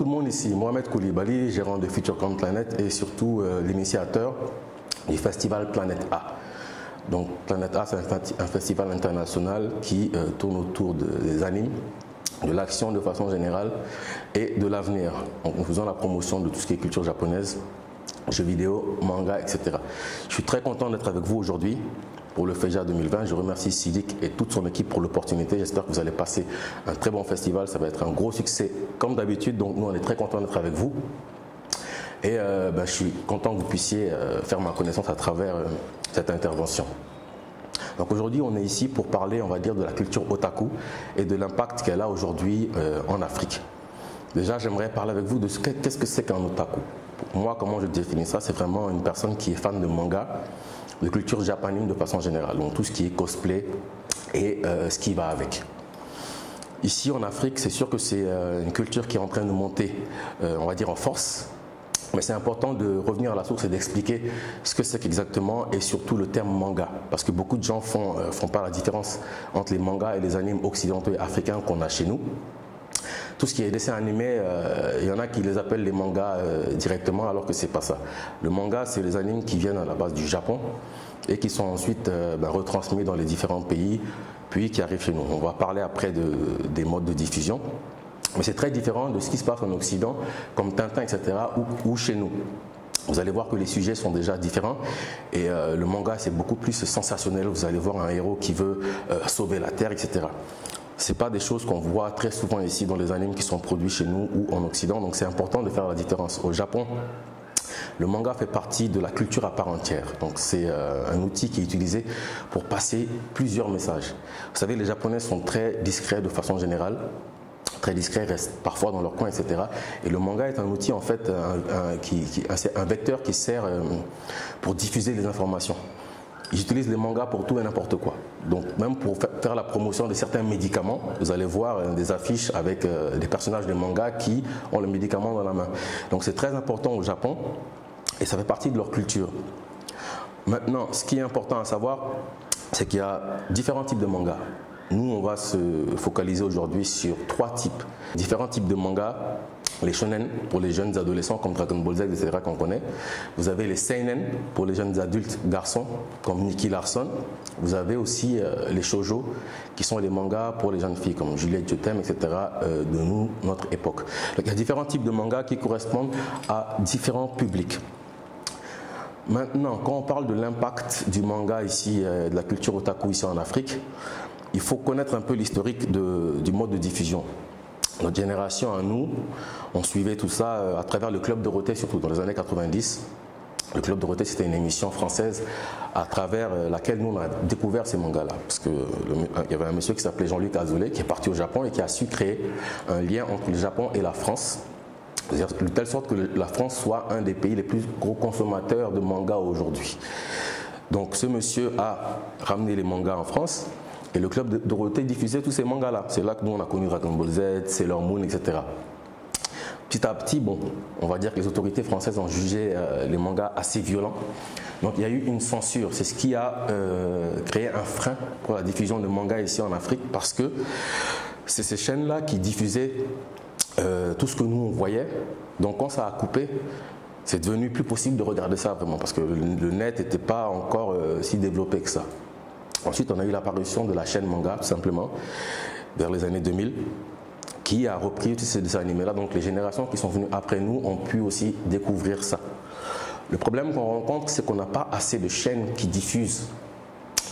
le monde ici. Mohamed Koulibaly, gérant de Future Come Planet et surtout l'initiateur du festival Planète A. Donc Planète A, c'est un festival international qui tourne autour des animes, de l'action de façon générale et de l'avenir. En faisant la promotion de tout ce qui est culture japonaise, jeux vidéo, manga, etc. Je suis très content d'être avec vous aujourd'hui pour le FEJA 2020. Je remercie Sidic et toute son équipe pour l'opportunité. J'espère que vous allez passer un très bon festival. Ça va être un gros succès comme d'habitude. Donc nous, on est très content d'être avec vous. Et je suis content que vous puissiez faire ma connaissance à travers cette intervention. Donc aujourd'hui, on est ici pour parler, on va dire, de la culture otaku et de l'impact qu'elle a aujourd'hui en Afrique. Déjà, j'aimerais parler avec vous de qu'est-ce que c'est qu'un otaku. Pour moi, comment je définis ça, c'est vraiment une personne qui est fan de manga, de culture japonaise de façon générale, donc tout ce qui est cosplay et ce qui va avec. Ici en Afrique, c'est sûr que c'est une culture qui est en train de monter, on va dire en force, mais c'est important de revenir à la source et d'expliquer ce que c'est exactement et surtout le terme manga, parce que beaucoup de gens font pas la différence entre les mangas et les animes occidentaux et africains qu'on a chez nous. Tout ce qui est dessin animé, il y en a qui les appellent les mangas directement alors que c'est pas ça. Le manga, c'est les animes qui viennent à la base du Japon et qui sont ensuite retransmis dans les différents pays, puis qui arrivent chez nous. On va parler après des modes de diffusion. Mais c'est très différent de ce qui se passe en Occident, comme Tintin, etc., ou chez nous. Vous allez voir que les sujets sont déjà différents et le manga, c'est beaucoup plus sensationnel. Vous allez voir un héros qui veut sauver la Terre, etc. Ce n'est pas des choses qu'on voit très souvent ici dans les animes qui sont produits chez nous ou en Occident, donc c'est important de faire la différence. Au Japon, le manga fait partie de la culture à part entière, donc c'est un outil qui est utilisé pour passer plusieurs messages. Vous savez, les Japonais sont très discrets de façon générale, très discrets, restent parfois dans leur coin, etc. Et le manga est un outil, en fait, un vecteur qui sert pour diffuser les informations. Ils utilisent les mangas pour tout et n'importe quoi. Donc même pour faire la promotion de certains médicaments, vous allez voir des affiches avec des personnages de manga qui ont le médicament dans la main. Donc c'est très important au Japon et ça fait partie de leur culture. Maintenant, ce qui est important à savoir, c'est qu'il y a différents types de mangas. Nous, on va se focaliser aujourd'hui sur différents types de mangas. Les shonen pour les jeunes adolescents comme Dragon Ball Z, etc. qu'on connaît. Vous avez les seinen pour les jeunes adultes garçons comme Nicky Larson. Vous avez aussi les shoujo qui sont les mangas pour les jeunes filles comme Juliette Je t'aime, etc. De notre époque. Donc, il y a différents types de mangas qui correspondent à différents publics. Maintenant, quand on parle de l'impact du manga ici, de la culture otaku ici en Afrique, il faut connaître un peu l'historique du mode de diffusion. Notre génération à nous, on suivait tout ça à travers le Club Dorothée, surtout dans les années 90. Le Club Dorothée, c'était une émission française à travers laquelle nous, on a découvert ces mangas-là. Parce qu'il y avait un monsieur qui s'appelait Jean-Luc Azoulay, qui est parti au Japon et qui a su créer un lien entre le Japon et la France. De telle sorte que la France soit un des pays les plus gros consommateurs de mangas aujourd'hui. Donc ce monsieur a ramené les mangas en France. Et le Club de Dorothée diffusait tous ces mangas-là. C'est là que nous, on a connu Dragon Ball Z, Sailor Moon, etc. Petit à petit, on va dire que les autorités françaises ont jugé les mangas assez violents. Donc il y a eu une censure. C'est ce qui a créé un frein pour la diffusion de mangas ici en Afrique, parce que c'est ces chaînes-là qui diffusaient tout ce que nous, on voyait. Donc quand ça a coupé, c'est devenu plus possible de regarder ça vraiment, parce que le net n'était pas encore si développé que ça. Ensuite, on a eu l'apparition de la chaîne manga, tout simplement, vers les années 2000, qui a repris tous ces dessins animés-là. Donc les générations qui sont venues après nous ont pu aussi découvrir ça. Le problème qu'on rencontre, c'est qu'on n'a pas assez de chaînes qui diffusent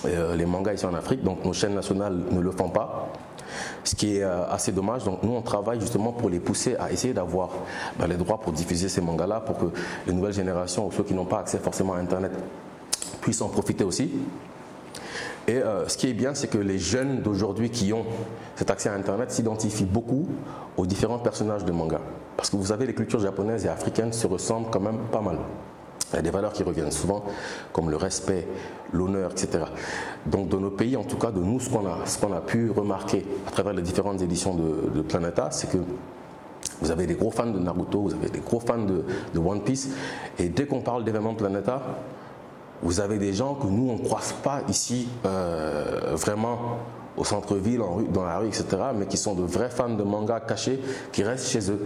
les mangas ici en Afrique. Donc nos chaînes nationales ne le font pas, ce qui est assez dommage. Donc nous, on travaille justement pour les pousser à essayer d'avoir les droits pour diffuser ces mangas-là, pour que les nouvelles générations ou ceux qui n'ont pas accès forcément à Internet puissent en profiter aussi. Et ce qui est bien, c'est que les jeunes d'aujourd'hui qui ont cet accès à Internet s'identifient beaucoup aux différents personnages de manga. Parce que vous savez, les cultures japonaises et africaines se ressemblent quand même pas mal. Il y a des valeurs qui reviennent souvent, comme le respect, l'honneur, etc. Donc dans nos pays, en tout cas de nous, ce qu'on a pu remarquer à travers les différentes éditions de Planète A, c'est que vous avez des gros fans de Naruto, vous avez des gros fans de One Piece, et dès qu'on parle d'événements Planète A, vous avez des gens que nous, on ne croise pas ici vraiment au centre-ville, dans la rue, etc., mais qui sont de vrais fans de manga cachés, qui restent chez eux.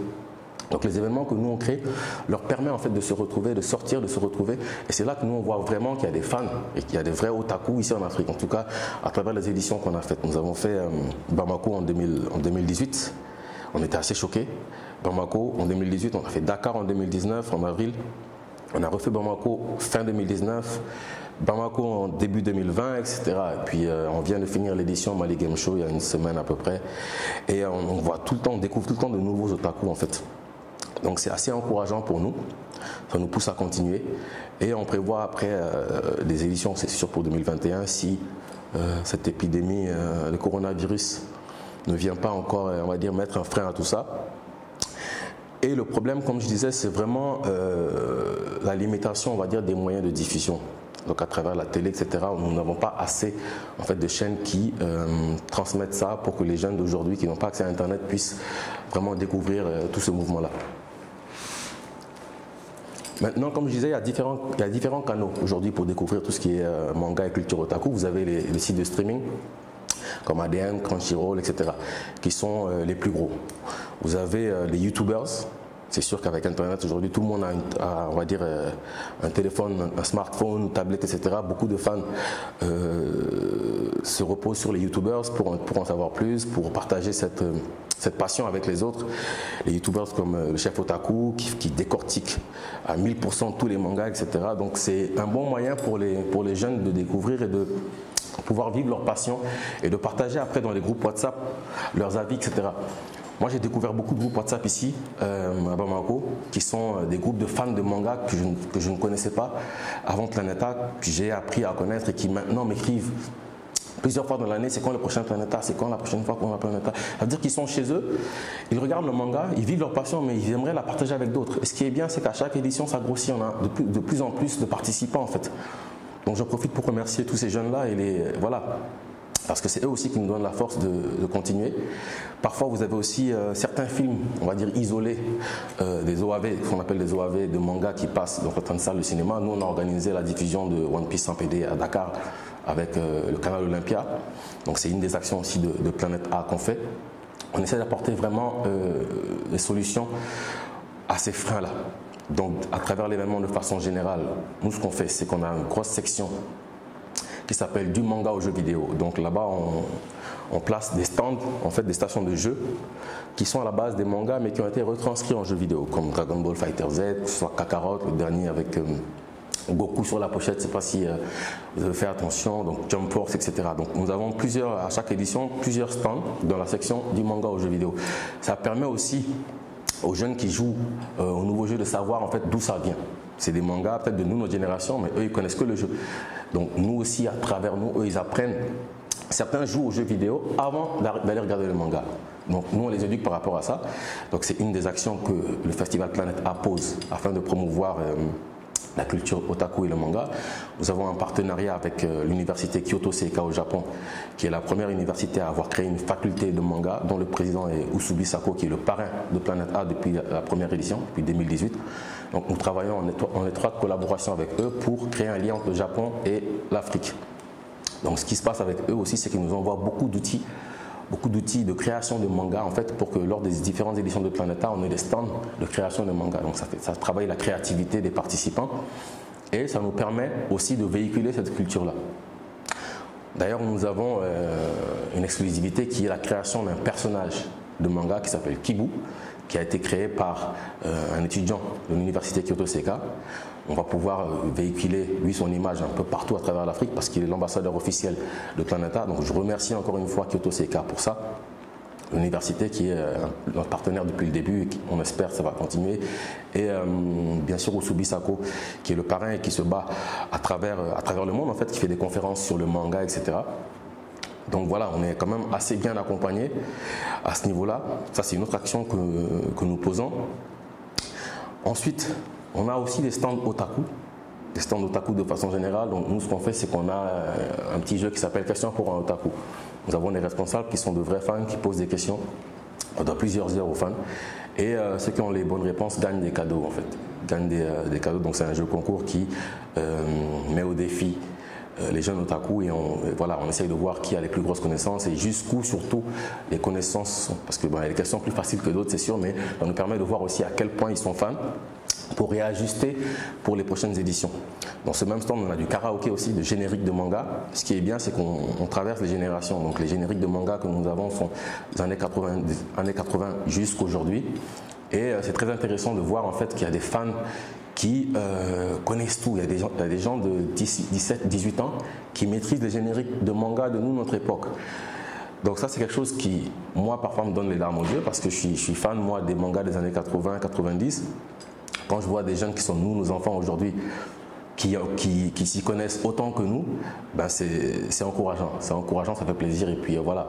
Donc les événements que nous on crée leur permet en fait de se retrouver, de sortir, de se retrouver. Et c'est là que nous on voit vraiment qu'il y a des fans et qu'il y a des vrais otaku ici en Afrique. En tout cas, à travers les éditions qu'on a faites. Nous avons fait Bamako en 2018. On était assez choqués. Bamako en 2018, on a fait Dakar en 2019, en avril. On a refait Bamako fin 2019. Bamako en début 2020, etc. Et puis on vient de finir l'édition Mali Game Show il y a une semaine à peu près. Et on voit tout le temps, on découvre tout le temps de nouveaux otaku en fait. Donc c'est assez encourageant pour nous, ça nous pousse à continuer et on prévoit après des éditions, c'est sûr pour 2021, si cette épidémie, le coronavirus ne vient pas encore, on va dire, mettre un frein à tout ça. Et le problème, comme je disais, c'est vraiment la limitation, on va dire, des moyens de diffusion. Donc à travers la télé, etc., nous n'avons pas assez en fait, de chaînes qui transmettent ça pour que les jeunes d'aujourd'hui qui n'ont pas accès à Internet puissent vraiment découvrir tout ce mouvement-là. Maintenant, comme je disais, il y a différents canaux aujourd'hui pour découvrir tout ce qui est manga et culture otaku. Vous avez les sites de streaming comme ADN, Crunchyroll, etc. qui sont les plus gros. Vous avez les YouTubers. C'est sûr qu'avec Internet aujourd'hui, tout le monde a on va dire, un téléphone, un smartphone, une tablette, etc. Beaucoup de fans se reposent sur les YouTubers pour en savoir plus, pour partager cette passion avec les autres. Les YouTubers comme le chef Otaku qui décortique à 1000% tous les mangas, etc. Donc c'est un bon moyen pour les jeunes de découvrir et de pouvoir vivre leur passion et de partager après dans les groupes WhatsApp leurs avis, etc. Moi, j'ai découvert beaucoup de groupes WhatsApp ici, à Bamako, qui sont des groupes de fans de manga que je ne connaissais pas avant Planeta, que j'ai appris à connaître et qui maintenant m'écrivent plusieurs fois dans l'année, c'est quand le prochain Planeta, c'est quand la prochaine fois qu'on va Planeta. Ça veut dire qu'ils sont chez eux, ils regardent le manga, ils vivent leur passion, mais ils aimeraient la partager avec d'autres. Et ce qui est bien, c'est qu'à chaque édition, ça grossit, on a de plus en plus de participants en fait. Donc je profite pour remercier tous ces jeunes-là et voilà. Parce que c'est eux aussi qui nous donnent la force de continuer. Parfois, vous avez aussi certains films, on va dire isolés, des OAV, qu'on appelle des OAV de manga qui passent dans certaines salles de cinéma. Nous, on a organisé la diffusion de One Piece en PD à Dakar avec le canal Olympia. Donc, c'est une des actions aussi de Planète A qu'on fait. On essaie d'apporter vraiment des solutions à ces freins-là. Donc, à travers l'événement de façon générale, nous, ce qu'on fait, c'est qu'on a une grosse section qui s'appelle du manga aux jeux vidéo. Donc là-bas, on place des stands, en fait des stations de jeux qui sont à la base des mangas mais qui ont été retranscrits en jeux vidéo, comme Dragon Ball Fighter Z, soit Kakarot, le dernier avec Goku sur la pochette, je ne sais pas si vous avez fait attention, donc Jump Force, etc. Donc nous avons à chaque édition, plusieurs stands dans la section du manga aux jeux vidéo. Ça permet aussi aux jeunes qui jouent aux nouveaux jeux de savoir en fait d'où ça vient. C'est des mangas peut-être de nous, notre génération, mais eux ils connaissent que le jeu. Donc nous aussi, à travers nous, eux ils apprennent. Certains jouent aux jeux vidéo avant d'aller regarder le manga. Donc nous on les éduque par rapport à ça. Donc c'est une des actions que le Festival Planète A pose afin de promouvoir la culture otaku et le manga. Nous avons un partenariat avec l'université Kyoto Seika au Japon, qui est la première université à avoir créé une faculté de manga, dont le président est Usubi Sako, qui est le parrain de Planète A depuis la première édition, depuis 2018. Donc nous travaillons en étroite collaboration avec eux pour créer un lien entre le Japon et l'Afrique. Donc ce qui se passe avec eux aussi, c'est qu'ils nous envoient beaucoup d'outils de création de manga en fait, pour que lors des différentes éditions de Planeta, on ait des stands de création de manga. Donc ça travaille la créativité des participants et ça nous permet aussi de véhiculer cette culture-là. D'ailleurs, nous avons une exclusivité qui est la création d'un personnage de manga qui s'appelle Kibu, qui a été créé par un étudiant de l'université Kyoto Seika. On va pouvoir véhiculer lui son image un peu partout à travers l'Afrique parce qu'il est l'ambassadeur officiel de Planeta. Donc je remercie encore une fois Kyoto Seika pour ça. L'université qui est notre partenaire depuis le début et on espère que ça va continuer. Et bien sûr Usubi Sako qui est le parrain et qui se bat à travers le monde en fait, qui fait des conférences sur le manga, etc. Donc voilà, on est quand même assez bien accompagné à ce niveau-là. Ça, c'est une autre action que nous posons. Ensuite, on a aussi des stands otaku. Des stands otaku de façon générale. Donc nous, ce qu'on fait, c'est qu'on a un petit jeu qui s'appelle Question pour un otaku. Nous avons des responsables qui sont de vrais fans, qui posent des questions pendant plusieurs heures aux fans. Et ceux qui ont les bonnes réponses gagnent des cadeaux, en fait. Gagnent des cadeaux. Donc c'est un jeu concours qui met au défi les jeunes otaku et voilà, on essaye de voir qui a les plus grosses connaissances et jusqu'où surtout les connaissances sont. Parce que les questions sont plus faciles que d'autres, c'est sûr, mais ça nous permet de voir aussi à quel point ils sont fans pour réajuster pour les prochaines éditions. Dans ce même stand, on a du karaoké aussi, de génériques de manga. Ce qui est bien, c'est qu'on traverse les générations. Donc les génériques de manga que nous avons sont des années 80 jusqu'aujourd'hui. Et c'est très intéressant de voir en fait qu'il y a des fans qui connaissent tout. Il y a des gens de 17, 18 ans qui maîtrisent les génériques de manga de nous, notre époque. Donc ça, c'est quelque chose qui, moi, parfois me donne les larmes aux yeux parce que je suis fan, moi, des mangas des années 80, 90. Quand je vois des jeunes qui sont nous, nos enfants aujourd'hui, qui s'y connaissent autant que nous, c'est encourageant. C'est encourageant, ça fait plaisir. Et puis voilà,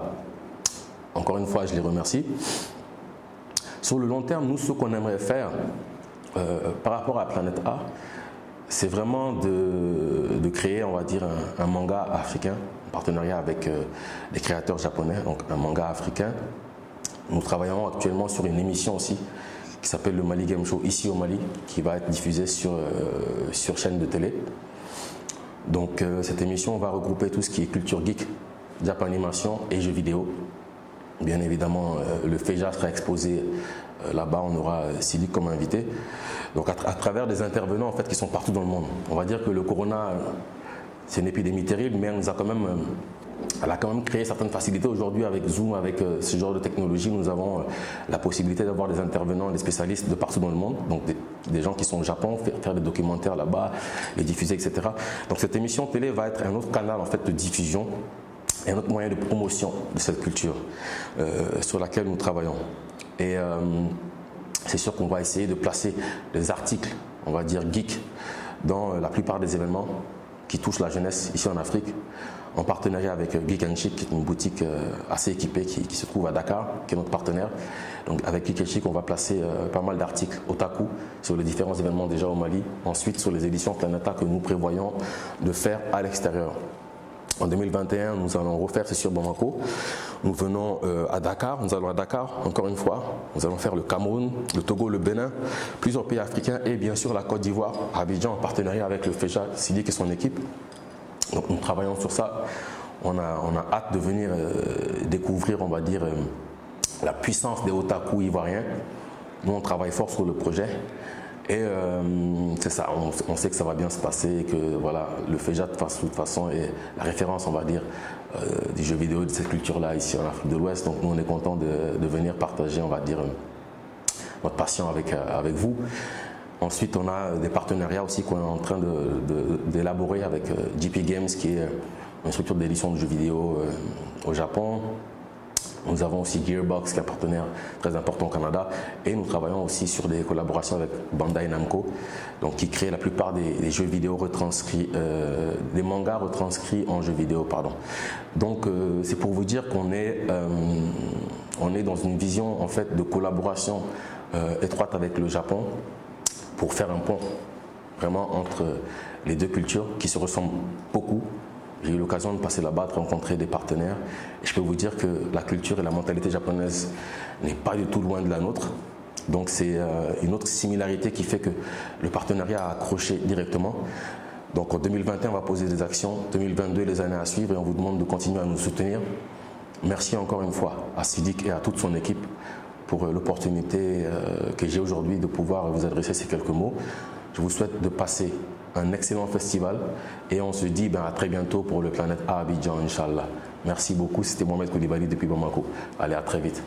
encore une fois, je les remercie. Sur le long terme, nous, ce qu'on aimerait faire par rapport à Planète A, c'est vraiment de créer, on va dire, un manga africain, en partenariat avec des créateurs japonais, donc un manga africain. Nous travaillons actuellement sur une émission aussi qui s'appelle le Mali Game Show, ici au Mali, qui va être diffusée sur chaîne de télé. Donc cette émission va regrouper tout ce qui est culture geek, Japanimation et jeux vidéo. Bien évidemment, le FEJA sera exposé là-bas, on aura Silic comme invité. Donc à travers des intervenants en fait, qui sont partout dans le monde. On va dire que le corona, c'est une épidémie terrible, mais elle a quand même créé certaines facilités. Aujourd'hui, avec Zoom, avec ce genre de technologie, nous avons la possibilité d'avoir des intervenants, des spécialistes de partout dans le monde. Donc des gens qui sont au Japon, faire des documentaires là-bas, les diffuser, etc. Donc cette émission télé va être un autre canal en fait, de diffusion et un autre moyen de promotion de cette culture sur laquelle nous travaillons. Et c'est sûr qu'on va essayer de placer des articles, on va dire geek, dans la plupart des événements qui touchent la jeunesse ici en Afrique, en partenariat avec Geek & Chic, qui est une boutique assez équipée qui se trouve à Dakar, qui est notre partenaire. Donc avec Geek & Chic, on va placer pas mal d'articles otaku sur les différents événements déjà au Mali, ensuite sur les éditions Planète A que nous prévoyons de faire à l'extérieur. En 2021, nous allons refaire, c'est sur Bamako. Nous venons à Dakar, nous allons à Dakar, encore une fois. Nous allons faire le Cameroun, le Togo, le Bénin, plusieurs pays africains et bien sûr la Côte d'Ivoire, Abidjan, en partenariat avec le FEJA, Silic et son équipe. Donc nous travaillons sur ça. On a hâte de venir découvrir, on va dire, la puissance des otaku ivoiriens. Nous, on travaille fort sur le projet. Et c'est ça, on sait que ça va bien se passer et que voilà, le FEJA de toute façon est la référence, on va dire, des jeux vidéo de cette culture-là ici en Afrique de l'Ouest. Donc nous, on est content de venir partager, on va dire, notre passion avec vous. Ensuite, on a des partenariats aussi qu'on est en train d'élaborer avec GP Games, qui est une structure d'édition de jeux vidéo au Japon. Nous avons aussi Gearbox, qui est un partenaire très important au Canada. Et nous travaillons aussi sur des collaborations avec Bandai Namco, donc qui crée la plupart des jeux vidéo retranscrits, des mangas retranscrits en jeux vidéo, pardon. Donc c'est pour vous dire qu'on est dans une vision en fait de collaboration étroite avec le Japon pour faire un pont vraiment entre les deux cultures qui se ressemblent beaucoup. J'ai eu l'occasion de passer là-bas, de rencontrer des partenaires. Et je peux vous dire que la culture et la mentalité japonaise n'est pas du tout loin de la nôtre. Donc c'est une autre similarité qui fait que le partenariat a accroché directement. Donc en 2021, on va poser des actions. 2022, les années à suivre, et on vous demande de continuer à nous soutenir. Merci encore une fois à Silic et à toute son équipe pour l'opportunité que j'ai aujourd'hui de pouvoir vous adresser ces quelques mots. Je vous souhaite de passer un excellent festival et on se dit à très bientôt pour le Planète A Abidjan, Inch'Allah. Merci beaucoup, c'était Mohamed Koulibaly depuis Bamako. Allez, à très vite.